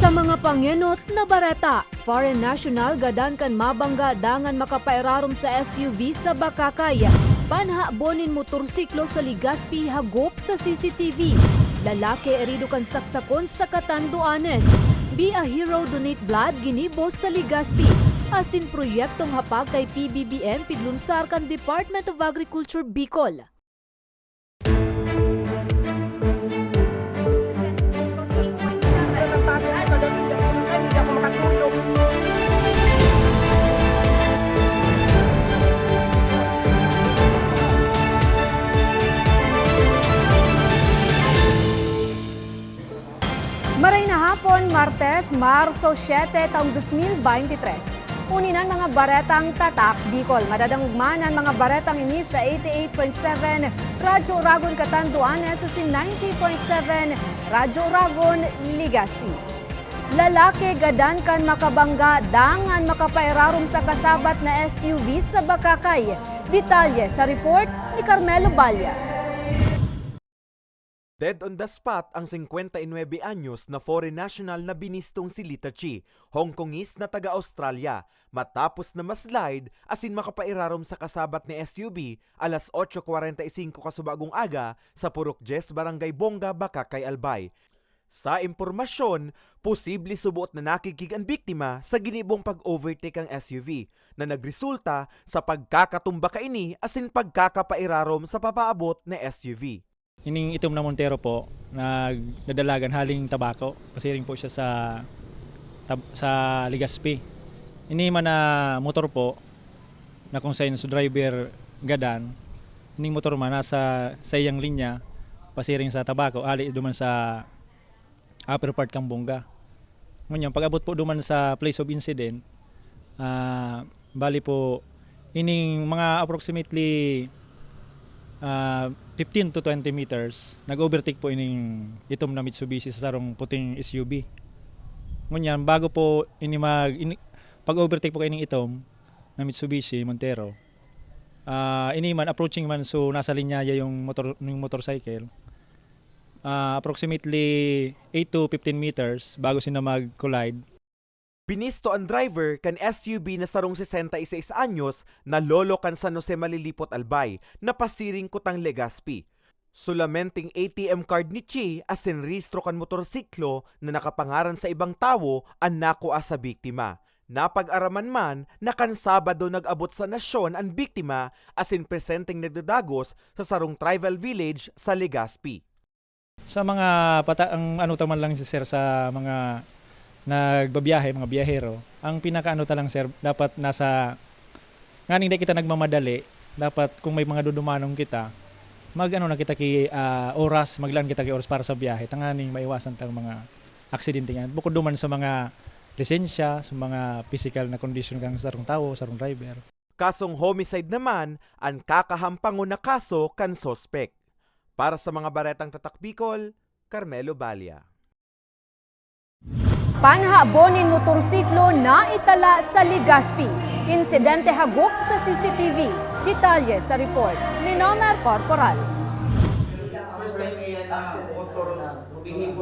Sa mga pangyenot na bareta, foreign national gadan kan mabangga dangan makapairarom sa SUV sa Bakakay. Panhabonin motorsiklo sa Legazpi hagop sa CCTV. Lalaki erido kan saksakon sa Catanduanes. Be a hero, donate blood ginibos sa Legazpi. Asin proyektong hapag kay PBBM pidlunsar kan Department of Agriculture Bicol. Maray na hapon, Martes, Marso 7, taong 2023. Uninan mga baretang tatak, Bicol. Madadangugmanan mga baretang ini sa 88.7 Radyo Oragon Catanduanes sa 90.7 Radyo Oragon Legazpi. Lalaki gadan kan makabangga dangan makapairarom sa kasabat na SUV sa Bakakay. Detalye sa report ni Carmelo Balya. Dead on the spot ang 59 anyos na foreign national na binistong si Lita Chi, Hong Kongese na taga-Australia, matapos na maslide asin makapairarom sa kasabat ni SUV alas 8:45 kasubagong aga sa Purok Jes, Barangay Bonga, Bakakay, Albay. Sa impormasyon, posible subuot na nakikig ang biktima sa ginibong pag-overtake ang SUV na nagresulta sa pagkakatumba kaini asin pagkakapairarom sa papaabot na SUV. Ining itom na Montero po, nagdadalagan haling tabako. Pasiring po siya sa Legazpi. Ini man na motor po, na kung saan sa driver gadan, ining motor man nasa sa iyang linya, pasiring sa tabako, ali duman sa upper part kang Bonga. Ngunyan, pag-abot po duman sa place of incident, bali po, ining mga approximately 15 to 20 meters, nag-overtake po ining itom na Mitsubishi sa sarong puting SUV. Ngunyan, bago po pag-overtake po ining itom na Mitsubishi Montero, ini man approaching man so nasa linya yung motorcycle. Approximately 8 to 15 meters bago sila mag-collide. Binisto ang driver kan SUV na sarong 66 anyos na lolo kan San Jose Malilipot, Albay na pasiring kutang Legazpi. Sulamenting ATM card ni Chi asin rehistro kan motorsiklo na nakapangaran sa ibang tawo ang nakuha sa biktima. Napag-araman man na kan Sabado nag-abot sa nasyon ang biktima asin presenting nagdadagos sa sarong tribal village sa Legazpi. Sa mga ang ano taman lang si sir sa mga nagbabiyahe, mga biyahero, ang pinakaano talang sir, dapat nasa nganing di kita nagmamadali, dapat kung may mga dudumanong kita, magano na kita ki oras, maglaan kita ki oras para sa biyahe, tanganing maiwasan tang mga aksidente nga. Bukod duman sa mga lisensya, sa mga physical na condition kang sarong tao, sarong driver. Kasong homicide naman ang kakahampangon na kaso kan sospek. Para sa mga baretang tatak Bicol, Carmelo Balya. Panhabonin motorsiklo na itala sa Legazpi. Insidente hagop sa CCTV. Detalye sa report ni Nomer Corporal.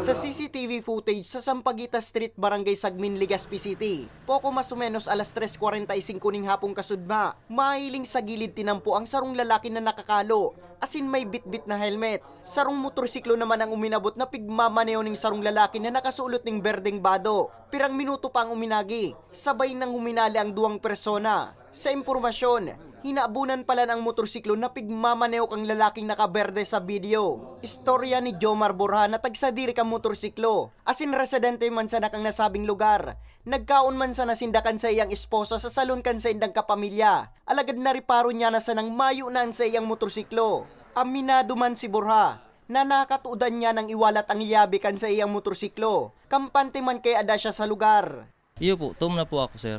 Sa CCTV footage sa Sampaguita Street, Barangay Sagmin, Legazpi City, poko mas o menos alas 3:45 ning hapong kasudma, mahiling sa gilid tinampo ang sarong lalaki na nakakalo, asin may bitbit na helmet. Sarong motorsiklo naman ang uminabot na pigmamaneo ning sarong lalaki na nakasulot ning berdeng bado. Pirang minuto pa ang uminagi, sabay nang huminali ang duwang persona. Sa impormasyon, hinaabunan pala ng motorsiklo na pigmamaneo kang lalaking nakaberde sa video. Istorya ni Jomar Borja na tagsadiri kang motorsiklo, asin residente man sa nakang nasabing lugar. Nagkaon man sa nasindakan sa iyang esposa sa salon kan sa indang kapamilya. Alagad na riparo niya na sa nang mayo naan sa iyang motorsiklo. Aminado man si Borja na nakatuudan niya ng iwalat ang liyabi kan sa iyang motorsiklo. Kampante man kay ada siya sa lugar. Iyo po, tum na po ako sir.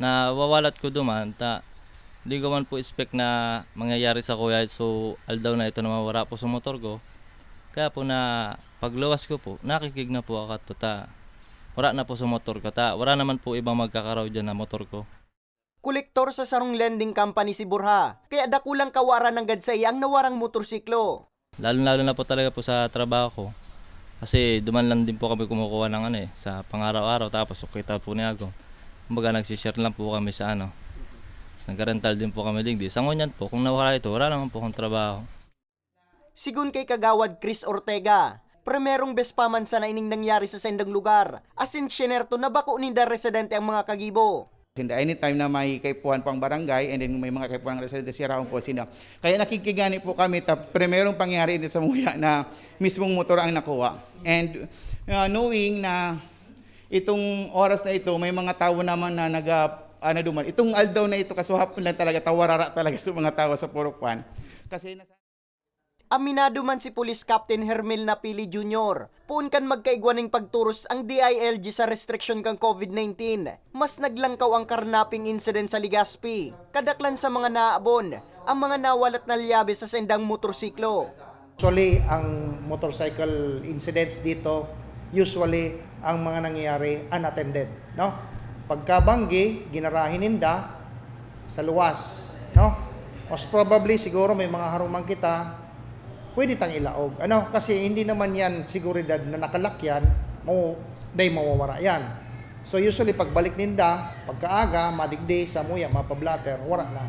Na wawalat ko duman, di ko man po expect na mangyayari sa kuya, so aldaw na ito na mawara po sa motor ko. Kaya po na pagluwas ko po, nakikig na po ako wala na po sa motor ko, wala naman po ibang magkakaraw dyan na motor ko. Kolektor sa sarong lending company si Borja, kaya dakulang kawaran ng gad sa iya ang nawarang motorsiklo. Lalo na po talaga po sa trabaho ko. Kasi duman lang din po kami kumukuha ng sa pang-araw-araw tapos kita po niya ako. Kumbaga nagsishare lang po kami sa nag-rental din po kami digdi. Sa ngunyan po, kung nawala ito, wala naman po akong trabaho. Sigun kay Kagawad Chris Ortega, primerong bespamansa na ining nangyari sa sendang lugar. Asin sinerto na bako ninda residente ang mga kagibo. Anytime na may kaipuhan pang barangay and then may mga kaipuhan ng residente siraon po sila. Kaya nakikigani po kami primerong pangyari din sa Muya na mismong motor ang nakuha. And knowing na itong oras na ito, may mga tao naman na duman. Itong aldaw na ito, kasuhapon lang talaga, tawarara talaga sa mga tao sa Purokwan. Kasi Aminado man si Police Captain Hermel Napili Jr. Puun kan magkaigwaning pagturos ang DILG sa restriction kang COVID-19. Mas naglangkaw ang karnaping incident sa Legazpi. Kadaklan sa mga naabon, ang mga nawalat na liyabe sa sendang motorsiklo. Usually, ang motorcycle incidents dito, usually, ang mga nangyayari unattended. No? Pagkabanggi, ginarahin ninda sa luwas. No? Most probably, siguro may mga harumang kita, pwede tang ilaog. Kasi hindi naman yan siguridad na nakalakyan, mawawara yan. So usually pagbalik ninda, pagkaaga, madigdi, sa muya, mapablatter, wala na.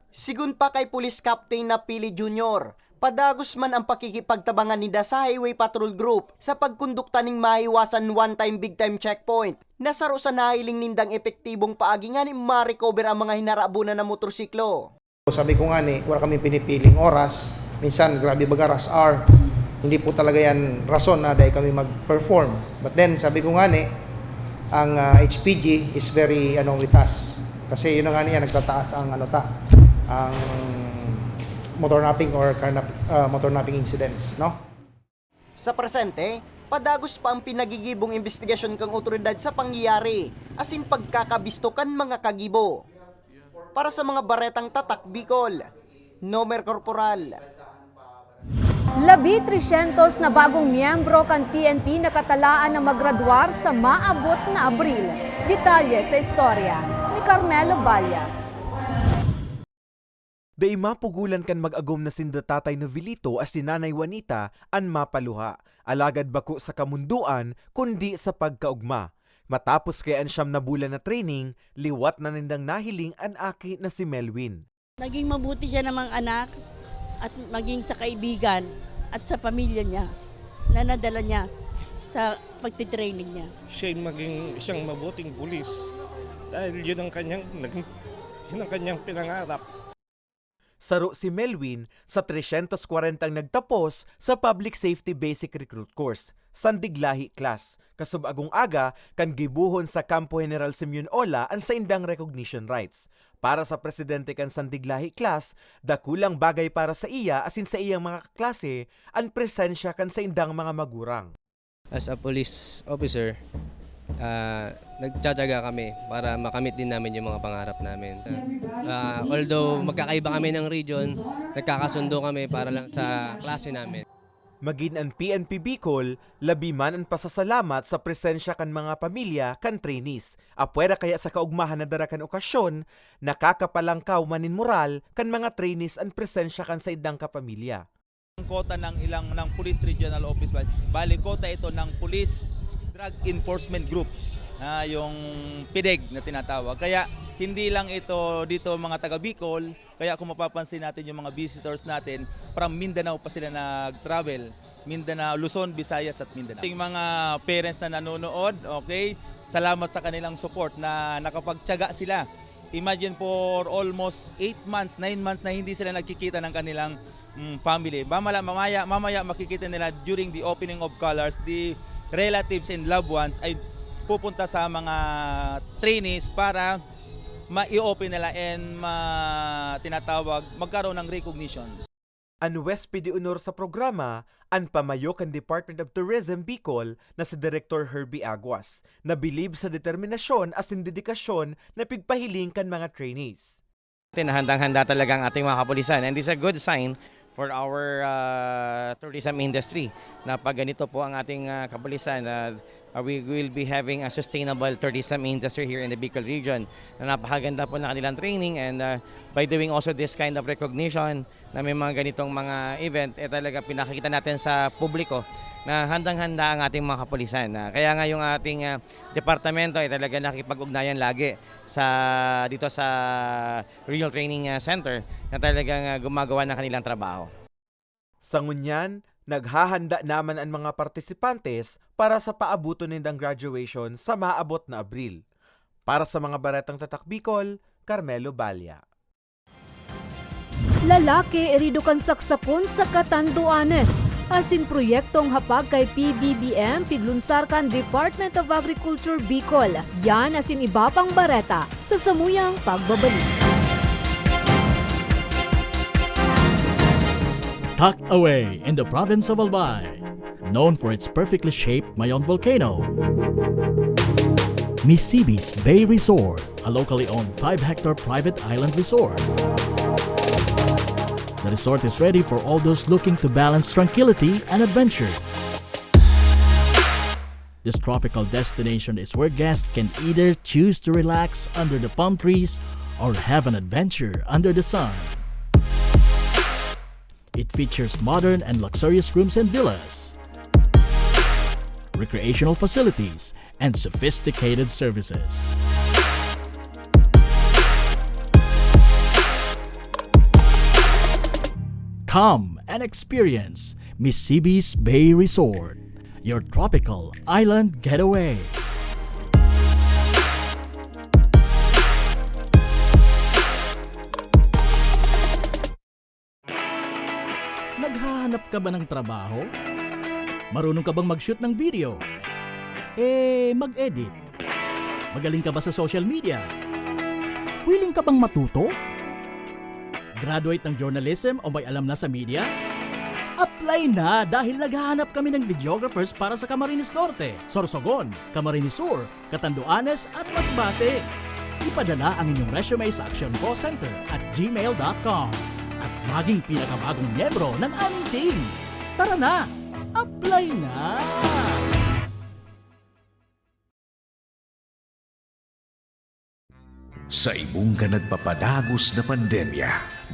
Sigun pa kay Police Captain Napili Jr., padagos man ang pakikipagtabangan ninda sa Highway Patrol Group sa pagkondukta ning maiwasan one-time big-time checkpoint. Nasaro sa nahiling nindang epektibong paagi nga ni ma-recover ang mga hinarabunan na motorsiklo. Sabi ko nga wala kami pinipiling oras. Minsan, grabe baga rush hour. Hindi po talaga yan rason na dahil kami mag-perform. But then, sabi ko nga ang HPG is very with us. Kasi yun nga nagtataas ang ang motor napping or motor napping incidents, no? Sa presente, padagos pa ang pinagigibong investigasyon kang otoridad sa pangyayari, asin pagkakabisto kan mga kagibo. Para sa mga baretang tatak Bicol, Nomer Corporal. 300 na bagong miyembro kan PNP nakatalaan na maggraduar sa maabot na Abril. Detalye sa istorya ni Carmelo Balya. Day mapugulan kan mag-agom na sinda Tatay Novelito as si Nanay Juanita an mapaluha. Alagad bako sa kamunduan kundi sa pagkaugma. Matapos kay an siyam na bulan na training, liwat na nindang nahiling an aki na si Melwin. Naging mabuti siya namang anak at maging sa kaibigan at sa pamilya niya na nadala niya sa pagtitraining niya. Siya maging isang mabuting pulis dahil yun ang kanyang pinangarap. Saro si Melwin sa 340 ang nagtapos sa Public Safety Basic Recruit Course, Sandiglahi class. Kasubagong aga kan gibuhon sa Campo General Simeon Ola ang sa indang recognition rights. Para sa presidente kan Sandiglahi class, dakulang bagay para sa iya asin sa iyang mga kaklase ang presensya kan sa indang mga magurang. As a police officer, nagtsatsaga kami para makamit din namin yung mga pangarap namin. Although magkakaiba kami ng region, nagkakasundo kami para lang sa klase namin. Maging ang PNP Bicol, labi man ang pasasalamat sa presensya kan mga pamilya kan trainees. Apwera kaya sa kaugmahan na darakan okasyon, nakakapalangkaw manin moral kan mga trainees ang presensya kan sa idang kapamilya. Ang kota ng Police Regional Office, bali kota ito ng Police Drug Enforcement Group, yung PDEG na tinatawag. Kaya hindi lang ito dito mga taga Bicol, kaya kung mapapansin natin yung mga visitors natin, from Mindanao pa sila nag-travel. Mindanao, Luzon, Visayas at Mindanao. Yung mga parents na nanonood, okay, salamat sa kanilang support na nakapagtiyaga sila. Imagine for almost 8 months, 9 months na hindi sila nagkikita ng kanilang family. Mamaya makikita nila during the opening of colors, the relatives and loved ones ay pupunta sa mga trainees para ma-i-open nila and tinatawag magkaroon ng recognition. Ang West PD Honor sa programa, ang pamayo kan Department of Tourism Bicol na si Director Herbie Aguas, na bilib sa determinasyon at dedikasyon na pigpahiling kan mga trainees. Handang-handa talaga ang ating mga kapulisan, and this is a good sign for our tourism industry na pag ganito po ang ating kapulisan, we will be having a sustainable tourism industry here in the Bicol region. Na napakaganda po na kanilang training, and by doing also this kind of recognition na may mga ganitong mga event, talaga pinakikita natin sa publiko na handang-handa ang ating mga kapulisan. Kaya nga yung ating departamento ay talaga nakikipag-ugnayan lagi dito sa Regional Training Center na talagang gumagawa ng kanilang trabaho. Sa ngunyan, naghahanda naman ang mga partisipantes para sa paabuto nindang graduation sa maabot na Abril. Para sa mga Baretang Tatak Bicol, Carmelo Balya. Lalaki irido kan saksakon sa Catanduanes. Asin proyektong hapag kay PBBM pidlunsar kan Department of Agriculture Bicol. Yan asin iba pang bareta sa samuyang pagbabalik. Tucked away in the province of Albay, known for its perfectly shaped Mayon volcano, Misibis Bay Resort, a locally owned 5-hectare private island resort. The resort is ready for all those looking to balance tranquility and adventure. This tropical destination is where guests can either choose to relax under the palm trees or have an adventure under the sun. It features modern and luxurious rooms and villas, recreational facilities, and sophisticated services. Come and experience Misibis Bay Resort, your tropical island getaway. Naghahanap ka ba ng trabaho? Marunong ka bang mag-shoot ng video? Mag-edit? Magaling ka ba sa social media? Willing ka bang matuto? Graduate ng journalism o may alam na sa media? Apply na dahil naghahanap kami ng videographers para sa Camarines Norte, Sorsogon, Camarines Sur, Catanduanes at Masbate. Ipadala ang inyong resume sa actioncallcenter@gmail.com at maging pinakabagong miyembro ng aming team. Tara na! Apply na! Sa imong ka nagpapadagos na pandemya,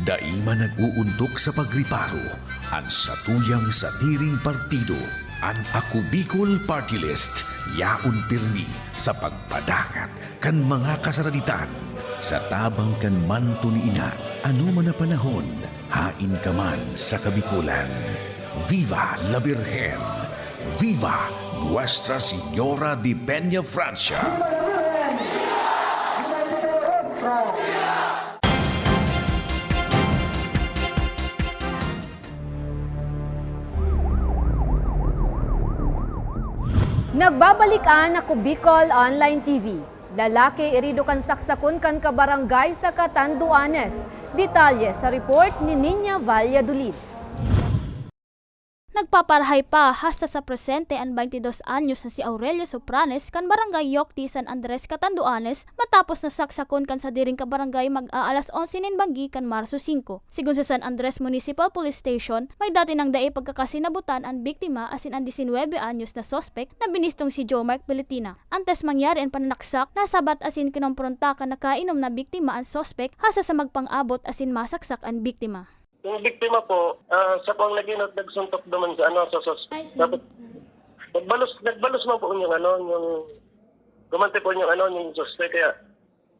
daima nag-uuntok sa pagriparo ang satuyang satiring partido, ang Ako Bicol Party List, yaon pirmi sa pagpadangat kan mga kasaraditan. Sa tabang kan manto ni ina, ano man na panahon, hain ka man sa Kabikulan. Viva la Virgen! Viva Nuestra Señora de Peña Francia! Nagbabalikan Ako Bicol Online TV. Lalaki irido kan saksakon kan kabarangay sa Catanduanes. Detalye sa report ni Ninya Valladolid. Nagpaparahay pa hasta sa presente ang 22 anyos na si Aurelio Sopranes kan barangay Yocti, San Andres, Catanduanes matapos na saksakon kan sa diring kabarangay mag-aalas 11 ninbanggi kan Marso 5. Sigun sa San Andres Municipal Police Station, may dati nang dae pagkakasinabutan ang biktima asin ang 19 anyos na sospek na binistong si Jomark Beletina. Antes mangyari ang pananaksak, nasabat asin kinompronta kan nakainom na biktima ang sospek hasta sa magpang-abot asin masaksak ang biktima. Yung biktima po, sa pang naginot nagsuntok naman sa sa suspect. Nagbalos man po yung yung gumante po yung suspect, kaya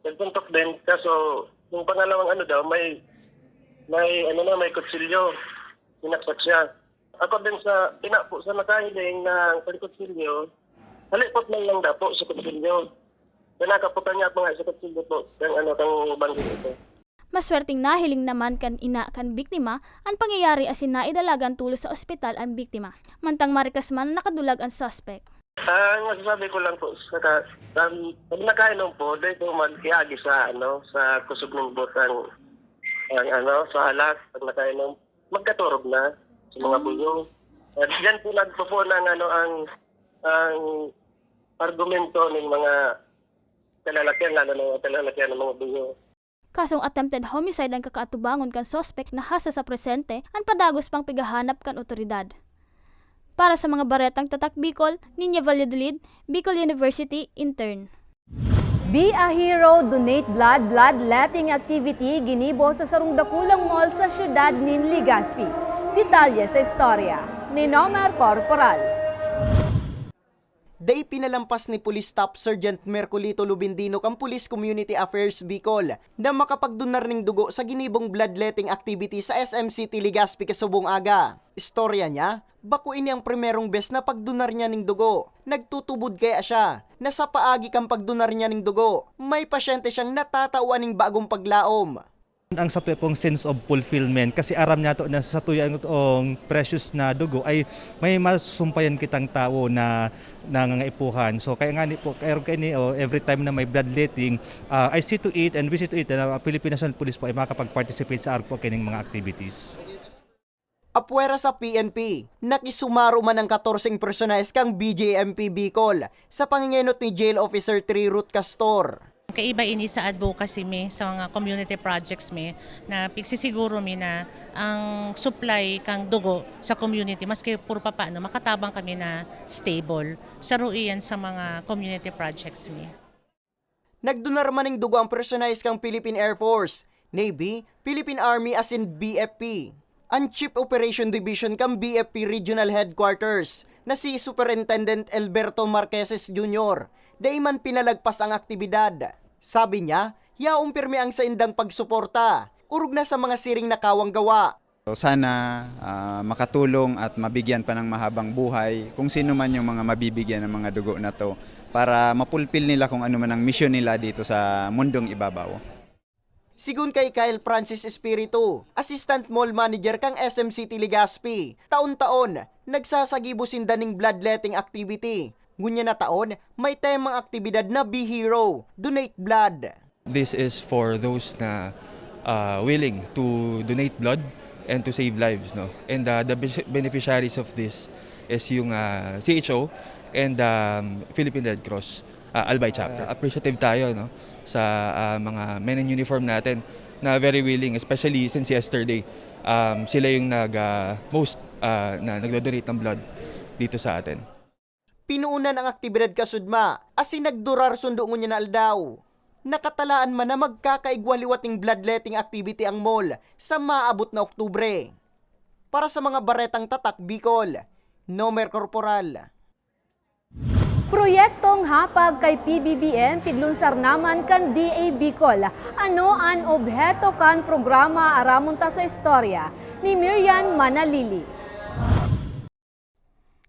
nagsuntok din. Kaso yung pangalawang daw may kutsilyo, sinaksak siya. Ako din sa po sa nakahiling na kutsilyo, halipot lang daw po sa kutsilyo. Nakaputan niya po nga sa kutsilyo po, kang bandit ito. Maswerteng nahiling naman kan ina kan biktima ang pangyayari asin naidalagan tulo sa ospital ang biktima. Mantang marikas man nakadulag ang suspect. Ang masasabi ko lang po, pag nakainom po, dahil po magkiagi sa kusog ng butang, sa alat, pag nakainom, magkaturog na sa mga buyo. At yan po nagpo ng ang argumento ng mga talalakyan, lalo ng talalakyan ng mga buyo. Kasong attempted homicide ang kakaatubangon kan sospek na hasa sa presente ang padagos pang pigahanap kan otoridad. Para sa mga baretang tatak Bicol, Niña Valladolid, Bicol University, intern. Be a Hero Donate Blood bloodletting activity ginibo sa Sarungdakulang Mall sa siyudad nin Legazpi. Detalye sa istorya ni Nomer Corporal. Day pinalampas ni Police Staff Sergeant Mercolito Lubindino kang Police Community Affairs Bicol na makapagdunar ning dugo sa ginibong bloodletting activity sa SM City Legazpi kasubong aga. Istorya niya, bako ini ang primerong bes na pagdunar niya ning dugo. Nagtutubod kaya siya. Nasa paagi kang pagdunar niya ning dugo. May pasyente siyang natatawan ning bagong paglaom. Ang sa pong sense of fulfillment kasi aram niya to na sa tuyang precious na dugo ay may masumpayan kitang tao na nangangaipuhan. So kaya nga ni po every time na may bloodletting, I see to it and we see to it na Philippine National Police po ay makakapag-participate sa arpo kining mga activities. Apwera sa PNP, nakisumaro man ang 14 personalis kang BJMP Bicol sa pangingenot ni Jail Officer 3 Ruth Castor. Kaiba ini sa advocacy mi sa mga community projects mi na pigsisiguro mi na ang supply kang dugo sa community maski puro pa paano makatabang kami na stable sa ruiyan sa mga community projects mi. Nagdunar man ng dugo ang personalis kang Philippine Air Force, Navy, Philippine Army as in BFP. Ang Chief Operation Division kang BFP Regional Headquarters na si Superintendent Alberto Marqueses Jr. Daiman pinalagpas ang aktibidad. Sabi niya, yaong pirmi ang saindang pagsuporta, urog na sa mga siring na kawang gawa. Sana makatulong at mabigyan pa ng mahabang buhay kung sino man yung mga mabibigyan ng mga dugo na to para mapulpil nila kung ano man ang misyon nila dito sa mundong ibabaw. Sigun kay Kyle Francis Espiritu, Assistant Mall Manager kang SM City Legazpi, taon-taon nagsasagibo sindaning bloodletting activity. Ngunya na taon, may temang aktibidad na Be Hero, Donate Blood. This is for those na willing to donate blood and to save lives, no. And the beneficiaries of this is yung CHO and Philippine Red Cross Albay Chapter. Appreciative tayo, no, sa mga men in uniform natin na very willing, especially since yesterday sila yung most na nagdo-donate ng blood dito sa atin. Pinuunan ang aktibidad kasudma, asin nagdurar sundo ngunya na aldaw. Nakatalaan man na magkakaigwaliwating bloodletting activity ang mall sa maabot na Oktubre. Para sa mga baretang tatak Bicol, Nomer Corporal. Proyektong hapag kay PBBM pidlunsar naman kan DA Bicol. Ano ang obheto kan programa aramunta sa istorya ni Miriam Manalili.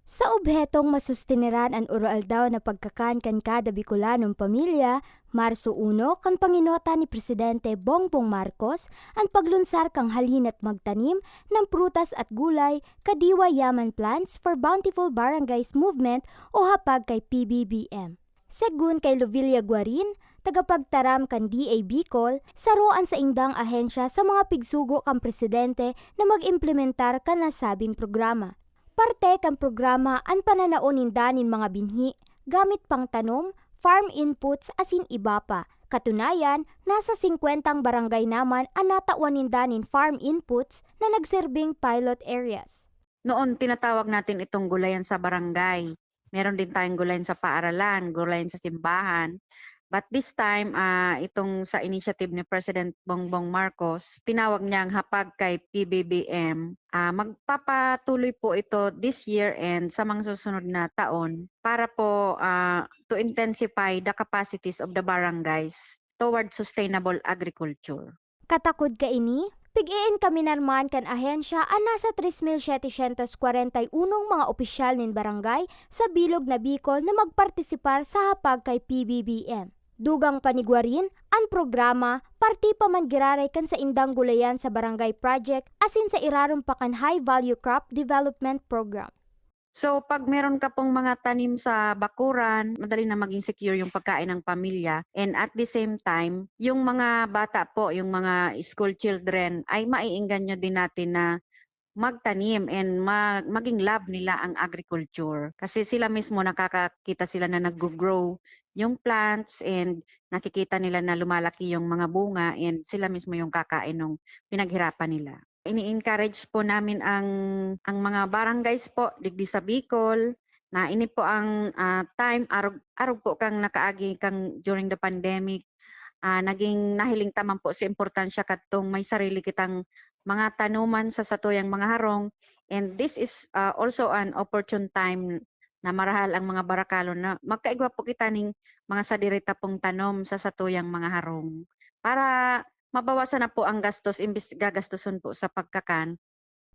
Sa obhetong masustiniran ang oral daw na pagkakan kan kada Bicolanong pamilya, Marso 1 kan panginota ni Presidente Bongbong Marcos ang paglunsar kang halin at magtanim ng prutas at gulay kadiwa yaman plans for Bountiful Barangays Movement o hapag kay PBBM. Segun kay Lovilla Guarin, tagapagtaram kan DA Bicol, saruan sa indang ahensya sa mga pigsugo kang Presidente na mag-implementar kan nasabing programa. Parte kang programa ang pananaonin danin mga binhi, gamit pang tanom, farm inputs asin iba pa. Katunayan, nasa 50 barangay naman ang natawanin danin farm inputs na nagserbing pilot areas. Noon tinatawag natin itong gulayan sa barangay. Meron din tayong gulayan sa paaralan, gulayan sa simbahan. But this time, itong sa initiative ni President Bongbong Marcos, tinawag niyang hapag kay PBBM. Magpapatuloy po ito this year and sa mga susunod na taon para po to intensify the capacities of the barangays toward sustainable agriculture. Katakod ka ini? Pig-iin kami narman kan ahensya ang nasa 3,741 mga opisyal nin barangay sa bilog na Bicol na magpartisipar sa hapag kay PBBM. Dugang panigwarin, ang programa, parti pa man giraray kan sa indang gulayan sa barangay project asin sa irarumpakan High Value Crop Development Program. So pag meron ka pong mga tanim sa bakuran, madali na maging secure yung pagkain ng pamilya. And at the same time, yung mga bata po, yung mga school children, ay maiingganyo din natin na magtanim and maging love nila ang agriculture. Kasi sila mismo nakakakita sila na nag-grow yung plants and nakikita nila na lumalaki yung mga bunga and sila mismo yung kakain ng pinaghirapan nila. Ini-encourage po namin ang mga barangays po digdi sa Bicol na ini po ang time arog po kang nakaagi kang during the pandemic. Naging nahiling taman po sa importansya kadtong may sarili kitang mga tanuman sa satuyang mga harong, and this is also an opportune time na marahal ang mga barakalo na magkaigwa po kita ning mga sadirita pong tanom sa satuyang mga harong para mabawasan na po ang gastos imbis gagastuson po sa pagkakan.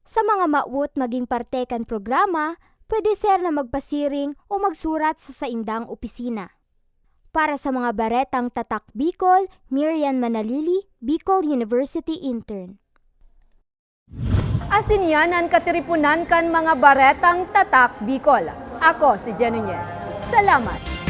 Sa mga maut maging parte kan programa, pwede sir na magpasiring o magsurat sa saindang opisina. Para sa mga baretang Tatak Bicol, Miriam Manalili, Bicol University Intern. Asin yan ang katiripunan kan mga baretang Tatak Bicol. Ako si Jen Nunez. Salamat!